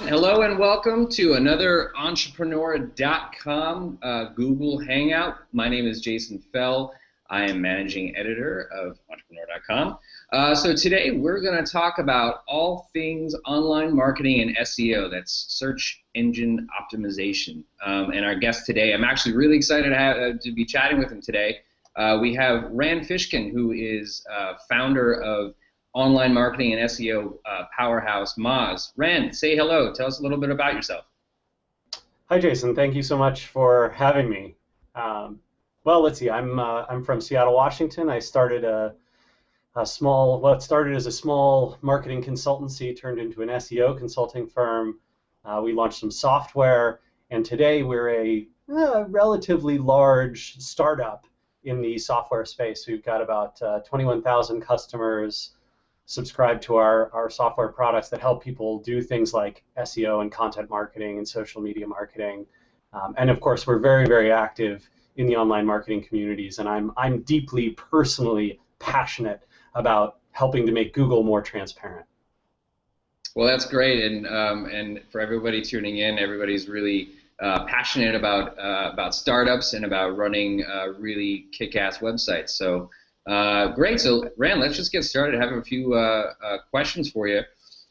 Hello and welcome to another Entrepreneur.com Google Hangout. My name is Jason Fell. I am managing editor of Entrepreneur.com. So today we're going to talk about all things online marketing and SEO. That's search engine optimization. And our guest today, I'm actually really excited to be chatting with him today. We have Rand Fishkin, who is founder of online marketing and SEO powerhouse Moz. Rand, say hello. Tell us a little bit about yourself. Hi, Jason. Thank you so much for having me. Well, let's see. I'm from Seattle, Washington. I started it started as a small marketing consultancy, turned into an SEO consulting firm. We launched some software, and today we're a relatively large startup in the software space. We've got about 21,000 customers subscribe to our software products that help people do things like SEO and content marketing and social media marketing. And of course, we're very, very active in the online marketing communities, and I'm deeply personally passionate about helping to make Google more transparent. Well, that's great, and for everybody tuning in, everybody's really passionate about startups and about running really kick-ass websites. So. Great. So, Rand, let's just get started. I have a few questions for you.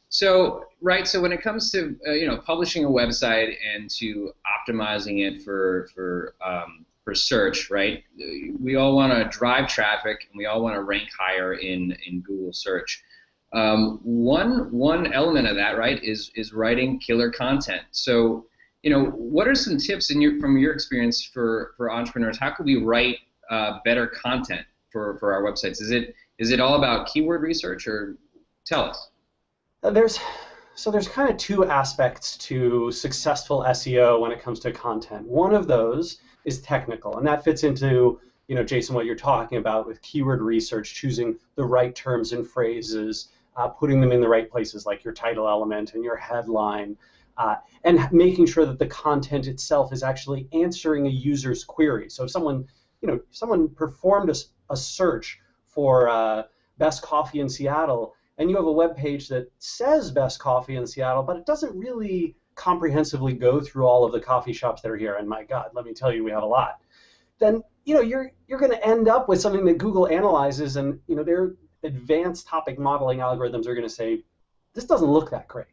So, right. So, when it comes to publishing a website and to optimizing it for search, right? We all want to drive traffic and we all want to rank higher in Google search. One element of that, right, is writing killer content. So, what are some tips from your experience for entrepreneurs? How can we write better content for our websites? Is it all about keyword research, or tell us? There's kind of two aspects to successful SEO when it comes to content. One of those is technical, and that fits into Jason, what you're talking about with keyword research, choosing the right terms and phrases, putting them in the right places like your title element and your headline, and making sure that the content itself is actually answering a user's query. So if someone performed a search for best coffee in Seattle, and you have a web page that says best coffee in Seattle, but it doesn't really comprehensively go through all of the coffee shops that are here, and my God, let me tell you, we have a lot, then you're going to end up with something that Google analyzes, and their advanced topic modeling algorithms are going to say, this doesn't look that great.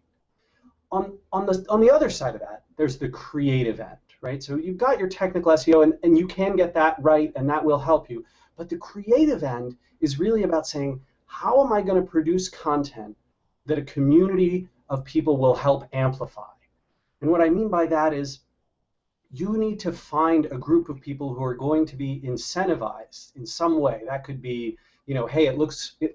On the other side of that, there's the creative end, right? So you've got your technical SEO, and you can get that right, and that will help you. But the creative end is really about saying, how am I going to produce content that a community of people will help amplify? And what I mean by that is, you need to find a group of people who are going to be incentivized in some way. That could be, hey, it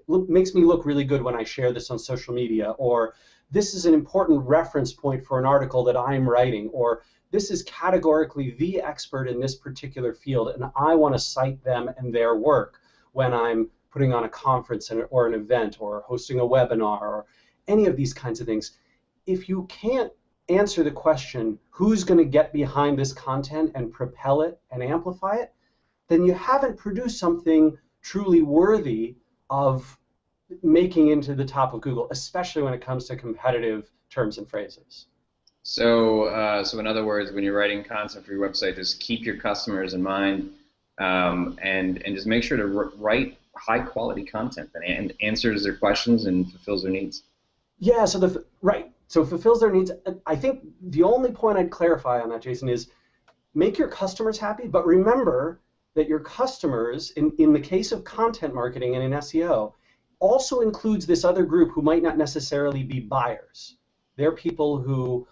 makes me look really good when I share this on social media, or this is an important reference point for an article that I'm writing, or this is categorically the expert in this particular field, and I want to cite them and their work when I'm putting on a conference or an event or hosting a webinar or any of these kinds of things. If you can't answer the question, who's going to get behind this content and propel it and amplify it, then you haven't produced something truly worthy of making into the top of Google, especially when it comes to competitive terms and phrases. So in other words, when you're writing content for your website, just keep your customers in mind, and just make sure to write high quality content that answers their questions and fulfills their needs. Yeah, so it fulfills their needs. I think the only point I'd clarify on that, Jason, is make your customers happy, but remember that your customers, in the case of content marketing and in SEO, also includes this other group who might not necessarily be buyers. They're people who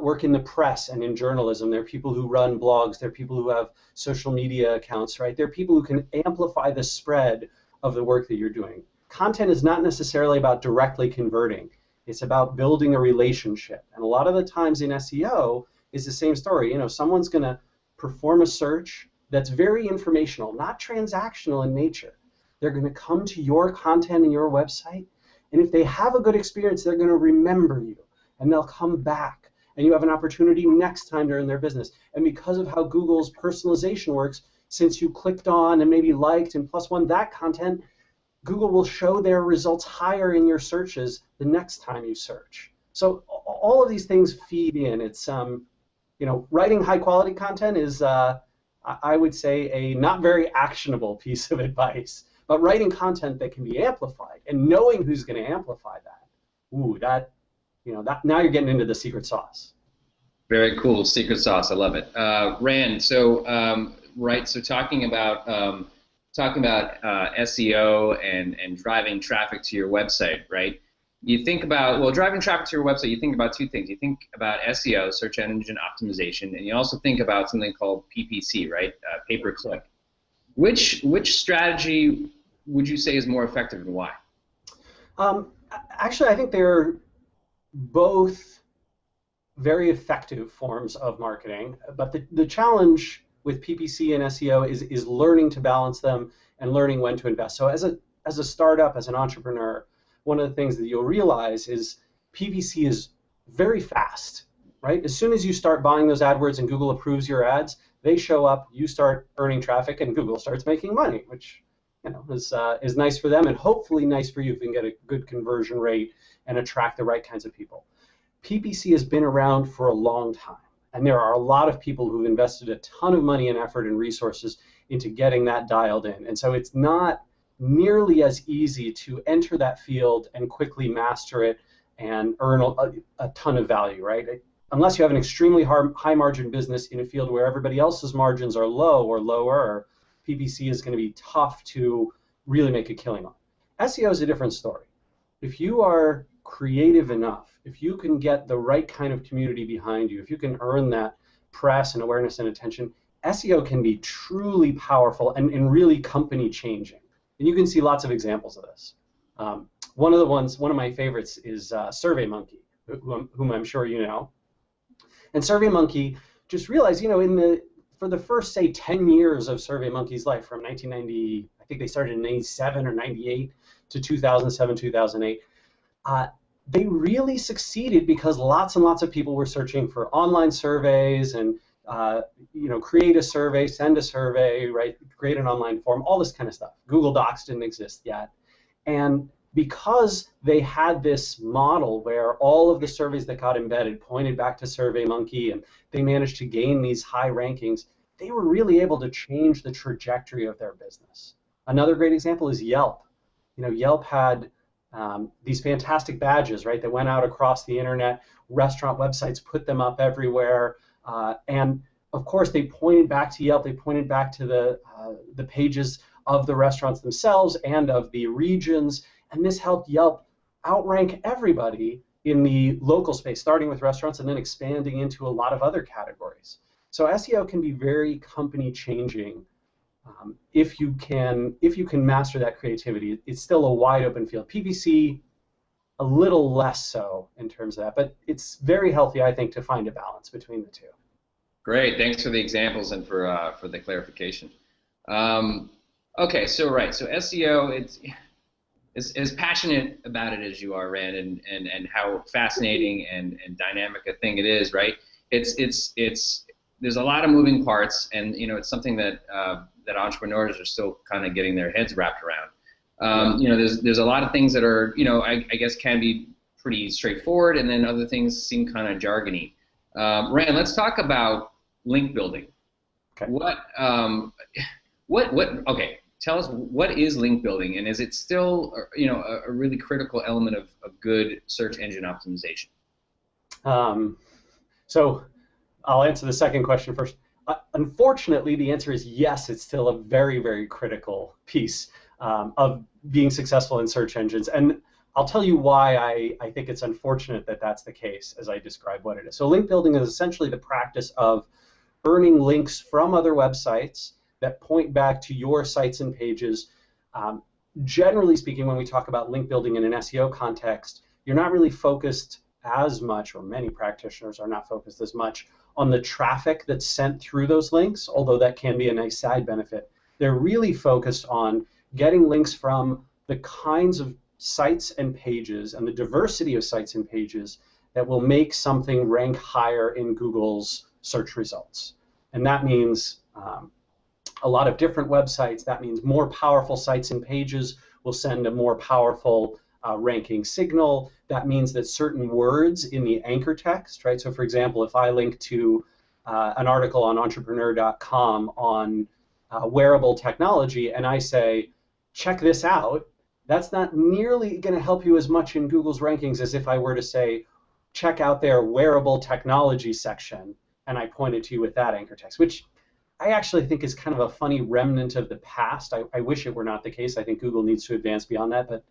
work in the press and in journalism. They're people who run blogs. They're people who have social media accounts, right? They're people who can amplify the spread of the work that you're doing. Content is not necessarily about directly converting. It's about building a relationship. And a lot of the times in SEO is the same story. Someone's going to perform a search that's very informational, not transactional in nature. They're going to come to your content and your website, and if they have a good experience, they're going to remember you, and they'll come back. And you have an opportunity next time they're in their business. And because of how Google's personalization works, since you clicked on and maybe liked and +1 that content, Google will show their results higher in your searches the next time you search. So all of these things feed in. It's writing high quality content is I would say a not very actionable piece of advice, but writing content that can be amplified and knowing who's going to amplify that, that now you're getting into the secret sauce. Very cool, secret sauce. I love it. Rand, so talking about SEO and driving traffic to your website, right? You think about, well, driving traffic to your website, you think about two things. You think about SEO, search engine optimization, and you also think about something called PPC, right? Pay-per-click. Which strategy would you say is more effective and why? Actually, I think they're both very effective forms of marketing, but the challenge with PPC and SEO is learning to balance them and learning when to invest. So as a startup, as an entrepreneur, one of the things that you'll realize is PPC is very fast, right? As soon as you start buying those AdWords and Google approves your ads, they show up, you start earning traffic, and Google starts making money, which is nice for them and hopefully nice for you if you can get a good conversion rate and attract the right kinds of people. PPC has been around for a long time, and there are a lot of people who've invested a ton of money and effort and resources into getting that dialed in. And so it's not nearly as easy to enter that field and quickly master it and earn a ton of value, right? Unless you have an extremely high margin business in a field where everybody else's margins are low or lower, PPC is going to be tough to really make a killing on. SEO is a different story. If you are creative enough, if you can get the right kind of community behind you, if you can earn that press and awareness and attention, SEO can be truly powerful and really company changing. And you can see lots of examples of this. One of my favorites is SurveyMonkey, whom I'm sure you know. And SurveyMonkey just realized, for the first, say, 10 years of SurveyMonkey's life, from 1990, I think they started in 97 or 98 to 2007, 2008, they really succeeded because lots and lots of people were searching for online surveys and create a survey, send a survey, right? Create an online form, all this kind of stuff. Google Docs didn't exist yet. And because they had this model where all of the surveys that got embedded pointed back to SurveyMonkey and they managed to gain these high rankings, they were really able to change the trajectory of their business. Another great example is Yelp. Yelp had these fantastic badges, right, that went out across the internet. Restaurant websites put them up everywhere. And of course, they pointed back to Yelp. They pointed back to the pages of the restaurants themselves and of the regions. And this helped Yelp outrank everybody in the local space, starting with restaurants and then expanding into a lot of other categories. So SEO can be very company changing if you can master that creativity. It's still a wide open field. PPC, a little less so in terms of that, but it's very healthy, I think, to find a balance between the two. Great, thanks for the examples and for the clarification. Okay, so SEO, it's as passionate about it as you are, Rand, and how fascinating and dynamic a thing it is, right? There's a lot of moving parts, and it's something that entrepreneurs are still kind of getting their heads wrapped around. There's a lot of things that are, I guess can be pretty straightforward, and then other things seem kind of jargony. Rand, let's talk about link building. Okay. Okay, tell us, what is link building, and is it still, a really critical element of good search engine optimization? So I'll answer the second question first. Unfortunately, the answer is yes, it's still a very, very critical piece of being successful in search engines. And I'll tell you why I think it's unfortunate that that's the case as I describe what it is. So link building is essentially the practice of earning links from other websites that point back to your sites and pages. Generally speaking, when we talk about link building in an SEO context, you're not really focused as much, or many practitioners are not focused as much, on the traffic that's sent through those links, although that can be a nice side benefit. They're really focused on getting links from the kinds of sites and pages and the diversity of sites and pages that will make something rank higher in Google's search results. And that means a lot of different websites. That means more powerful sites and pages will send a more powerful ranking signal. That means that certain words in the anchor text, right? So for example, if I link to an article on entrepreneur.com on wearable technology and I say, check this out, that's not nearly going to help you as much in Google's rankings as if I were to say, check out their wearable technology section, and I pointed to you with that anchor text, which I actually think is kind of a funny remnant of the past. I wish it were not the case. I think Google needs to advance beyond that, but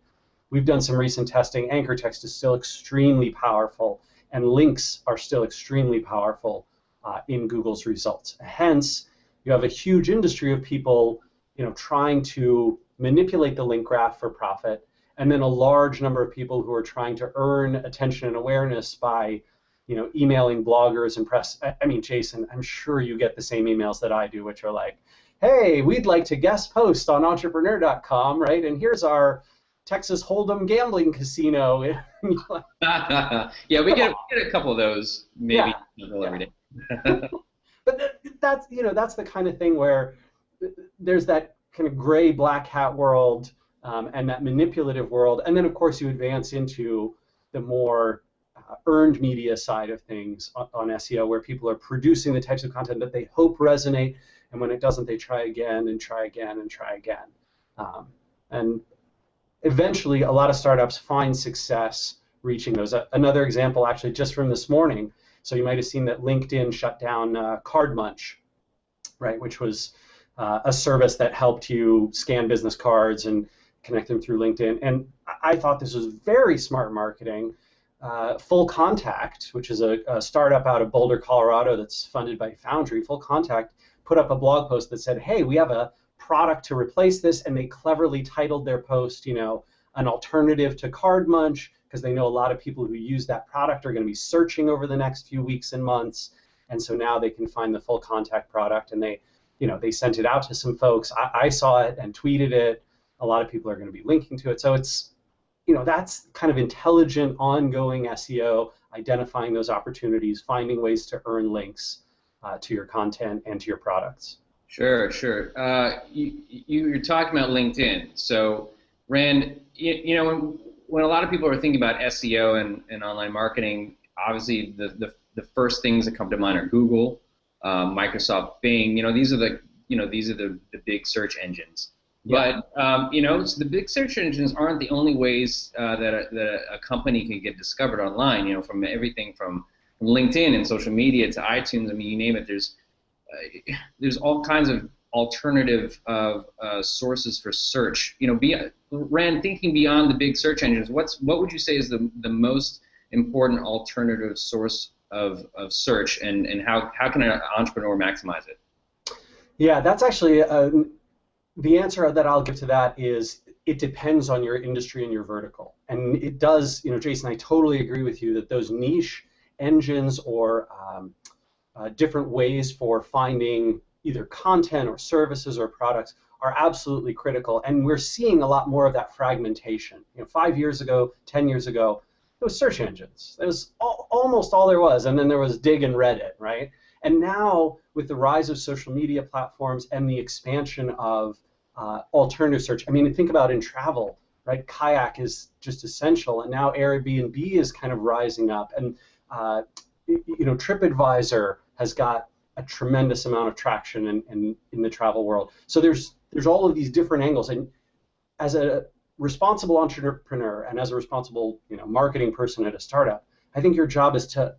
we've done some recent testing. Anchor text is still extremely powerful, and links are still extremely powerful in Google's results. Hence, you have a huge industry of people, trying to manipulate the link graph for profit, and then a large number of people who are trying to earn attention and awareness by, emailing bloggers and press. I mean, Jason, I'm sure you get the same emails that I do, which are like, hey, we'd like to guest post on entrepreneur.com, right? And here's our Texas Hold'em gambling casino. Yeah, we get a couple of those maybe every day. But that's the kind of thing where there's that kind of gray black hat world and that manipulative world, and then of course you advance into the more earned media side of things on SEO, where people are producing the types of content that they hope resonate, and when it doesn't, they try again and try again and try again. And eventually, a lot of startups find success reaching those. Another example, actually, just from this morning. So you might have seen that LinkedIn shut down Card Munch, right, which was a service that helped you scan business cards and connect them through LinkedIn. And I thought this was very smart marketing. Full Contact, which is a startup out of Boulder, Colorado that's funded by Foundry, Full Contact put up a blog post that said, hey, we have a product to replace this, and they cleverly titled their post, an alternative to Card Munch, because they know a lot of people who use that product are going to be searching over the next few weeks and months, and so now they can find the Full Contact product, and they sent it out to some folks. I saw it and tweeted it. A lot of people are going to be linking to it. So it's, that's kind of intelligent, ongoing SEO, identifying those opportunities, finding ways to earn links to your content and to your products. Sure. You're talking about LinkedIn. So, Rand, when a lot of people are thinking about SEO and online marketing, obviously the first things that come to mind are Google, Microsoft, Bing. These are the big search engines. Yeah. But so the big search engines aren't the only ways that a company can get discovered online. From everything from LinkedIn and social media to iTunes. I mean, you name it. There's all kinds of alternative sources for search. Rand, thinking beyond the big search engines, what would you say is the most important alternative source of search, and how can an entrepreneur maximize it? Yeah, that's actually the answer that I'll give to that is it depends on your industry and your vertical. And it does, Jason, I totally agree with you that those niche engines or different ways for finding either content or services or products are absolutely critical. And we're seeing a lot more of that fragmentation. 5 years ago, 10 years ago, it was search engines. That was almost all there was. And then there was Dig and Reddit, right? And now, with the rise of social media platforms and the expansion of alternative search, I mean, think about in travel, right? Kayak is just essential, and now Airbnb is kind of rising up, and TripAdvisor has got a tremendous amount of traction in the travel world. So there's all of these different angles, and as a responsible entrepreneur and as a responsible marketing person at a startup, I think your job is to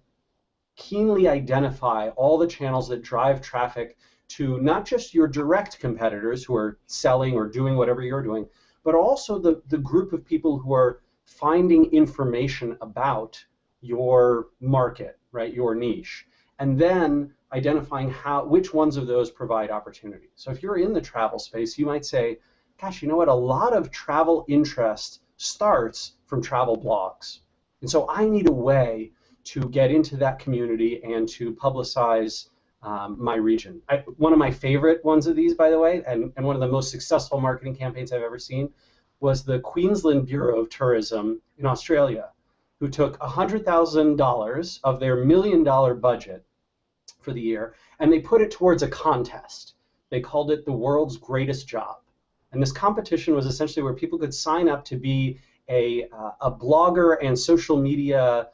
keenly identify all the channels that drive traffic to not just your direct competitors who are selling or doing whatever you're doing, but also the group of people who are finding information about your market, right, your niche, and then identifying which ones of those provide opportunity. So if you're in the travel space, you might say, gosh, you know what, a lot of travel interest starts from travel blogs. And so I need a way to get into that community and to publicize my region. One of my favorite ones of these, by the way, and one of the most successful marketing campaigns I've ever seen, was the Queensland Bureau of Tourism in Australia, who took $100,000 of their $1 million budget for the year, and they put it towards a contest. They called it the world's greatest job. And this competition was essentially where people could sign up to be a blogger and social media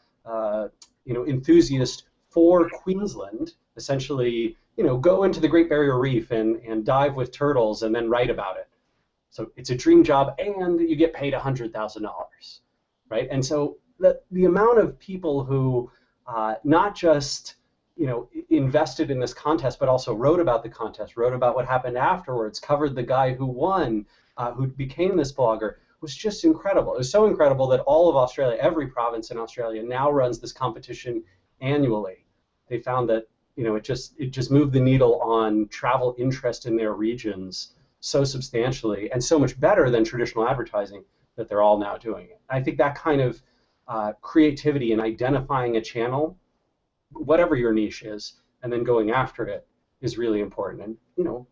enthusiast for Queensland, essentially, go into the Great Barrier Reef and dive with turtles and then write about it. So it's a dream job, and you get paid $100,000, right? And so the amount of people who not just invested in this contest, but also wrote about the contest, wrote about what happened afterwards, covered the guy who won, who became this blogger, was just incredible. It was so incredible that all of Australia, every province in Australia, now runs this competition annually. They found that it just moved the needle on travel interest in their regions so substantially and so much better than traditional advertising that they're all now doing it. I think that kind of creativity in identifying a channel, whatever your niche is, and then going after it is really important. And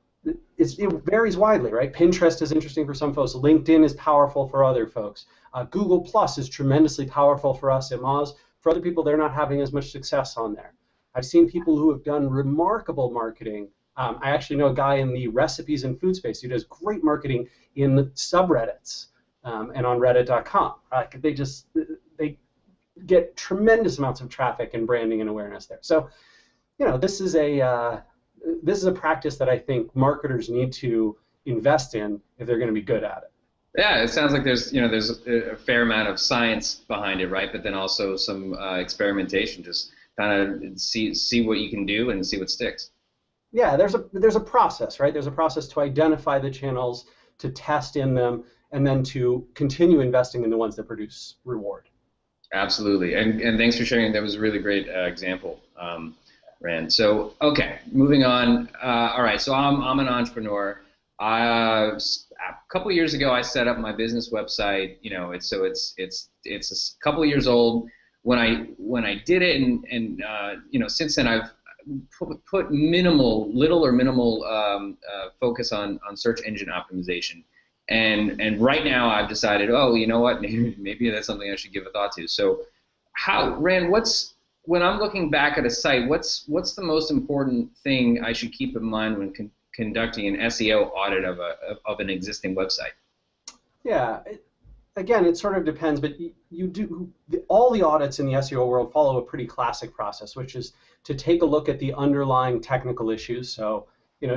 it varies widely, right? Pinterest is interesting for some folks. LinkedIn is powerful for other folks. Google Plus is tremendously powerful for us at Moz. For other people, they're not having as much success on there. I've seen people who have done remarkable marketing. I actually know a guy in the recipes and food space who does great marketing in the subreddits and on Reddit.com. They get tremendous amounts of traffic and branding and awareness there. So, this is a practice that I think marketers need to invest in if they're going to be good at it. Yeah, it sounds like there's a fair amount of science behind it, right? But then also some experimentation, just kind of see what you can do and see what sticks. Yeah, there's a process, right? There's a process to identify the channels, to test in them, and then to continue investing in the ones that produce reward. Absolutely, and thanks for sharing. That was a really great example, Rand. So, okay, moving on. All right, so I'm an entrepreneur. A couple of years ago, I set up my business website. It's a couple of years old when I did it, and since then I've put little or minimal focus on search engine optimization. And right now I've decided, oh, you know what, maybe that's something I should give a thought to. So, Rand, when I'm looking back at a site, what's the most important thing I should keep in mind when conducting an SEO audit of an existing website? Yeah, again, it sort of depends, but all the audits in the SEO world follow a pretty classic process, which is to take a look at the underlying technical issues. So,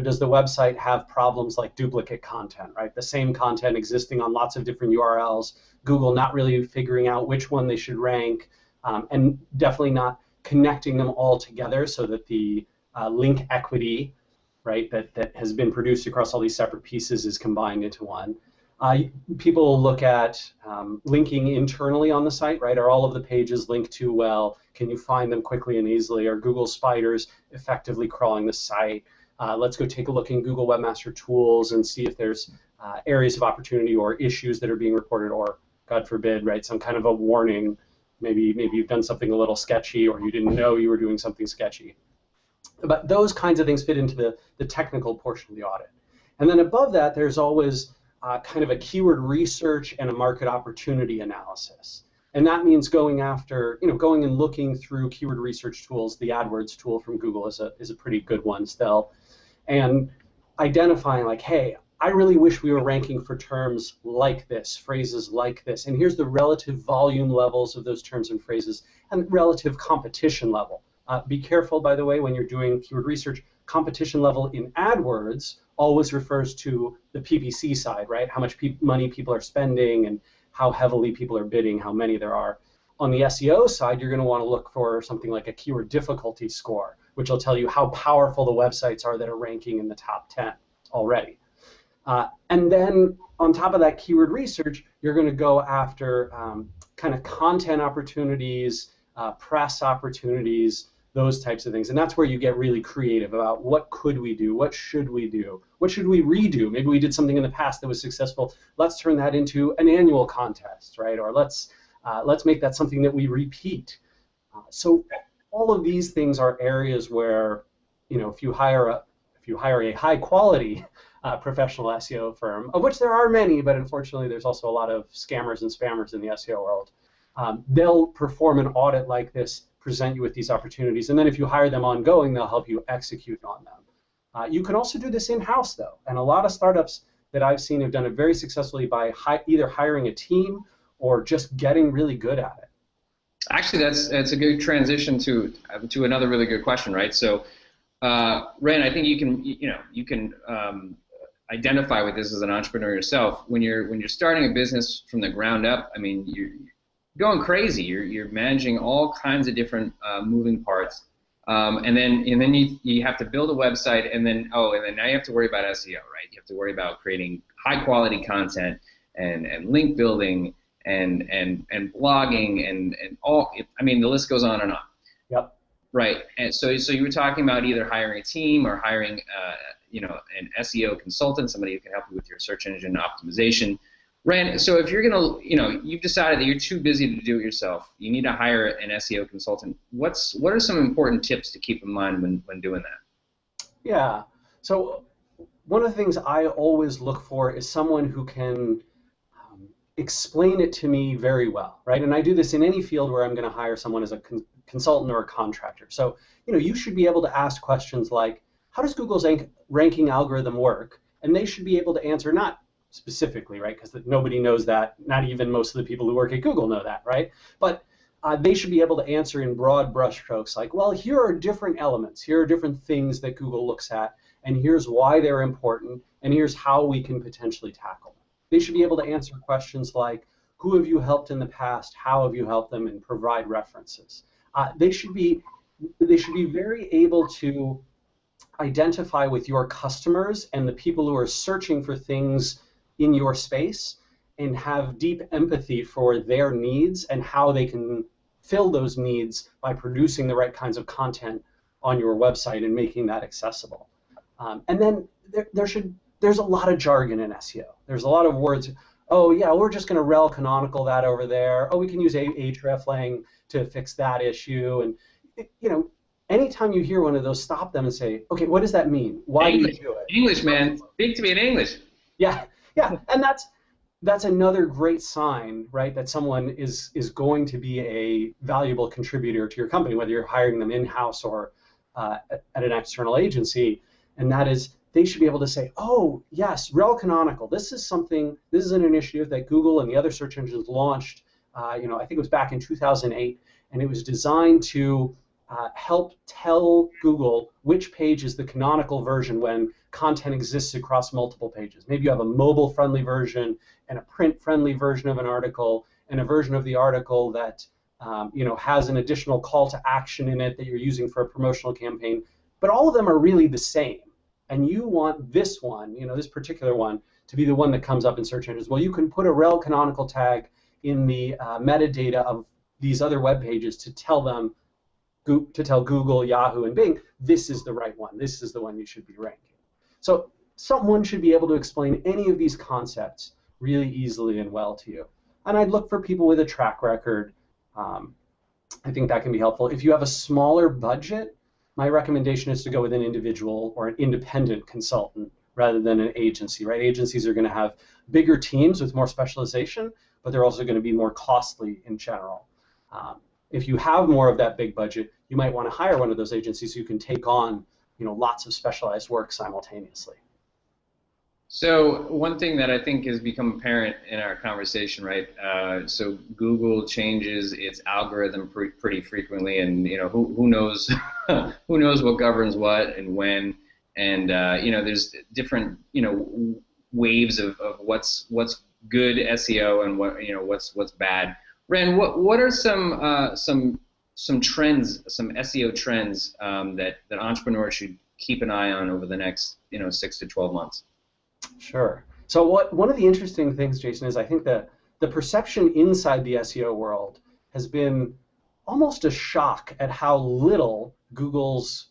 does the website have problems like duplicate content, right? The same content existing on lots of different URLs, Google not really figuring out which one they should rank, and definitely not connecting them all together so that the link equity, right, that has been produced across all these separate pieces is combined into one. People look at linking internally on the site, right? Are all of the pages linked to well? Can you find them quickly and easily? Are Google spiders effectively crawling the site? Let's go take a look in Google Webmaster Tools and see if there's areas of opportunity or issues that are being reported, or, God forbid, right, some kind of a warning. Maybe you've done something a little sketchy, or you didn't know you were doing something sketchy. But those kinds of things fit into the technical portion of the audit. And then above that, there's always kind of a keyword research and a market opportunity analysis. And that means going and looking through keyword research tools. The AdWords tool from Google is a pretty good one still, and identifying like, hey, I really wish we were ranking for terms like this, phrases like this, and here's the relative volume levels of those terms and phrases and relative competition level. Be careful, by the way, when you're doing keyword research. Competition level in AdWords always refers to the PPC side, right? How much money people are spending and how heavily people are bidding, how many there are. On the SEO side, you're going to want to look for something like a keyword difficulty score, which will tell you how powerful the websites are that are ranking in the top 10 already. And then on top of that keyword research, you're going to go after kind of content opportunities, press opportunities, those types of things. And that's where you get really creative about what could we do, what should we do, what should we redo. Maybe we did something in the past that was successful. Let's turn that into an annual contest, right? Or let's make that something that we repeat. So all of these things are areas where, if you hire a high quality professional SEO firm, of which there are many, but unfortunately there's also a lot of scammers and spammers in the SEO world, they'll perform an audit like this, present you with these opportunities, and then if you hire them ongoing, they'll help you execute on them. You can also do this in-house, though, and a lot of startups that I've seen have done it very successfully by either hiring a team or just getting really good at it? Actually, that's a good transition to another really good question, right? So, Ren, I think you can identify with this as an entrepreneur yourself. When you're starting a business from the ground up, I mean, you're going crazy. You're managing all kinds of different moving parts, and then you have to build a website, and then now you have to worry about SEO, right? You have to worry about creating high quality content and link building and blogging and all. I mean, the list goes on and on. Yep. Right. And so you were talking about either hiring a team or hiring an SEO consultant, somebody who can help you with your search engine optimization. Rand, so if you're gonna, you've decided that you're too busy to do it yourself, you need to hire an SEO consultant. What are some important tips to keep in mind when doing that? Yeah. So one of the things I always look for is someone who can explain it to me very well, right? And I do this in any field where I'm going to hire someone as a consultant or a contractor. So, you should be able to ask questions like, how does Google's ranking algorithm work? And they should be able to answer, not specifically, right? Because nobody knows that. Not even most of the people who work at Google know that, right? But they should be able to answer in broad brushstrokes like, well, here are different elements. Here are different things that Google looks at, and here's why they're important, and here's how we can potentially tackle them. They should be able to answer questions like, who have you helped in the past? How have you helped them? And provide references. They should be very able to identify with your customers and the people who are searching for things in your space and have deep empathy for their needs and how they can fill those needs by producing the right kinds of content on your website and making that accessible. And then there's a lot of jargon in SEO. There's a lot of words. Oh yeah, we're just going to rel canonical that over there. Oh, we can use hreflang to fix that issue. And anytime you hear one of those, stop them and say, okay, what does that mean? Why do you do it? English, man. Speak to me in English. Yeah, and that's another great sign, right? That someone is going to be a valuable contributor to your company, whether you're hiring them in-house or at an external agency. And that is, they should be able to say, oh, yes, rel canonical. This is an initiative that Google and the other search engines launched, I think it was back in 2008, and it was designed to help tell Google which page is the canonical version when content exists across multiple pages. Maybe you have a mobile-friendly version and a print-friendly version of an article and a version of the article that has an additional call to action in it that you're using for a promotional campaign. But all of them are really the same. And you want this one, this particular one, to be the one that comes up in search engines. Well, you can put a rel canonical tag in the metadata of these other web pages to tell Google, Yahoo, and Bing, this is the right one. This is the one you should be ranking. So someone should be able to explain any of these concepts really easily and well to you. And I'd look for people with a track record. I think that can be helpful. If you have a smaller budget, my recommendation is to go with an individual or an independent consultant rather than an agency, right? Agencies are going to have bigger teams with more specialization, but they're also going to be more costly in general. If you have more of that big budget, you might want to hire one of those agencies who can take on lots of specialized work simultaneously. So one thing that I think has become apparent in our conversation, right? So Google changes its algorithm pretty frequently, and who knows who knows what governs what and when, and there's different waves of what's good SEO and what's bad. Ren, what are some trends, some SEO trends that entrepreneurs should keep an eye on over the next 6 to 12 months? Sure. So one of the interesting things, Jason, is I think that the perception inside the SEO world has been almost a shock at how little Google's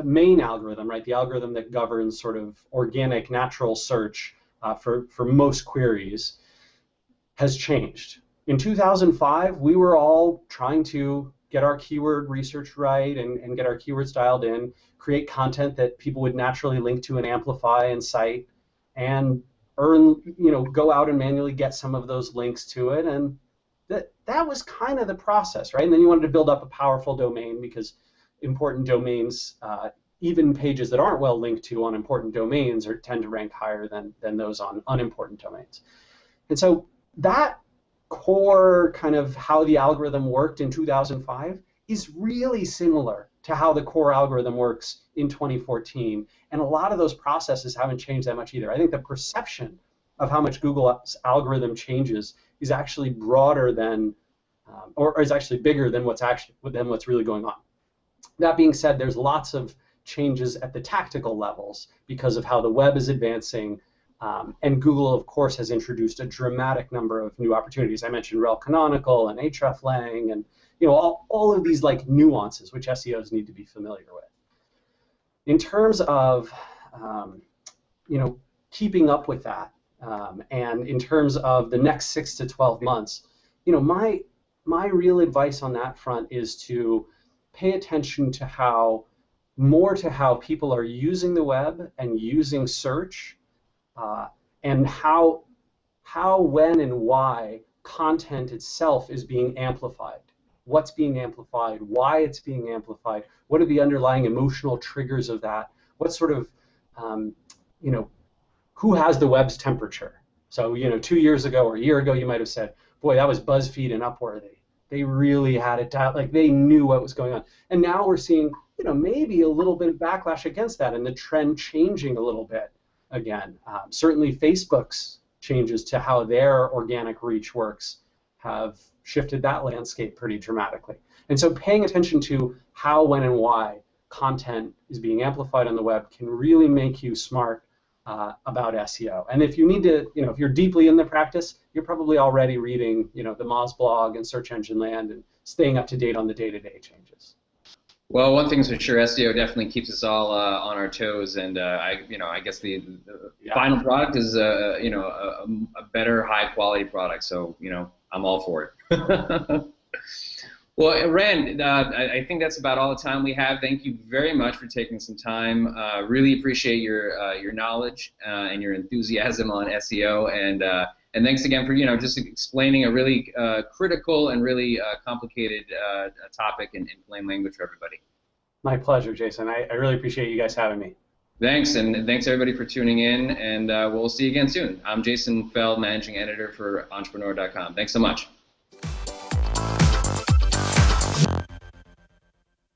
main algorithm, right, the algorithm that governs sort of organic, natural search for most queries, has changed. In 2005, we were all trying to get our keyword research right and get our keywords dialed in, create content that people would naturally link to and amplify and cite, and go out and manually get some of those links to it, and that was kind of the process, right? And then you wanted to build up a powerful domain because important domains, even pages that aren't well linked to on important domains, tend to rank higher than those on unimportant domains. And so that core kind of how the algorithm worked in 2005 is really similar to how the core algorithm works in 2014. And a lot of those processes haven't changed that much either. I think the perception of how much Google's algorithm changes is actually broader than, or is actually bigger than what's really going on. That being said, there's lots of changes at the tactical levels because of how the web is advancing. And Google, of course, has introduced a dramatic number of new opportunities. I mentioned rel canonical and hreflang, and all of these like nuances which SEOs need to be familiar with. In terms of keeping up with that, and in terms of the next 6 to 12 months, my real advice on that front is to pay attention to how people are using the web and using search, and how, when, and why content itself is being amplified. What's being amplified, why it's being amplified, what are the underlying emotional triggers of that, what sort of, who has the web's temperature. So, 2 years ago or a year ago, you might have said, boy, that was BuzzFeed and Upworthy. They really had it down, like they knew what was going on. And now we're seeing, maybe a little bit of backlash against that and the trend changing a little bit again. Certainly Facebook's changes to how their organic reach works have shifted that landscape pretty dramatically. And so paying attention to how, when, and why content is being amplified on the web can really make you smart about SEO. And if you need to, if you're deeply in the practice, you're probably already reading, the Moz blog and Search Engine Land and staying up to date on the day-to-day changes. Well, one thing's for sure, SEO definitely keeps us all on our toes, and I guess the final product is a better, high-quality product. So I'm all for it. Well, Rand, I think that's about all the time we have. Thank you very much for taking some time. Really appreciate your knowledge and your enthusiasm on SEO, and thanks again for just explaining a really critical and really complicated topic in plain language for everybody. My pleasure, Jason. I really appreciate you guys having me. Thanks, and thanks everybody for tuning in, and we'll see you again soon. I'm Jason Feld, Managing Editor for Entrepreneur.com. Thanks so much.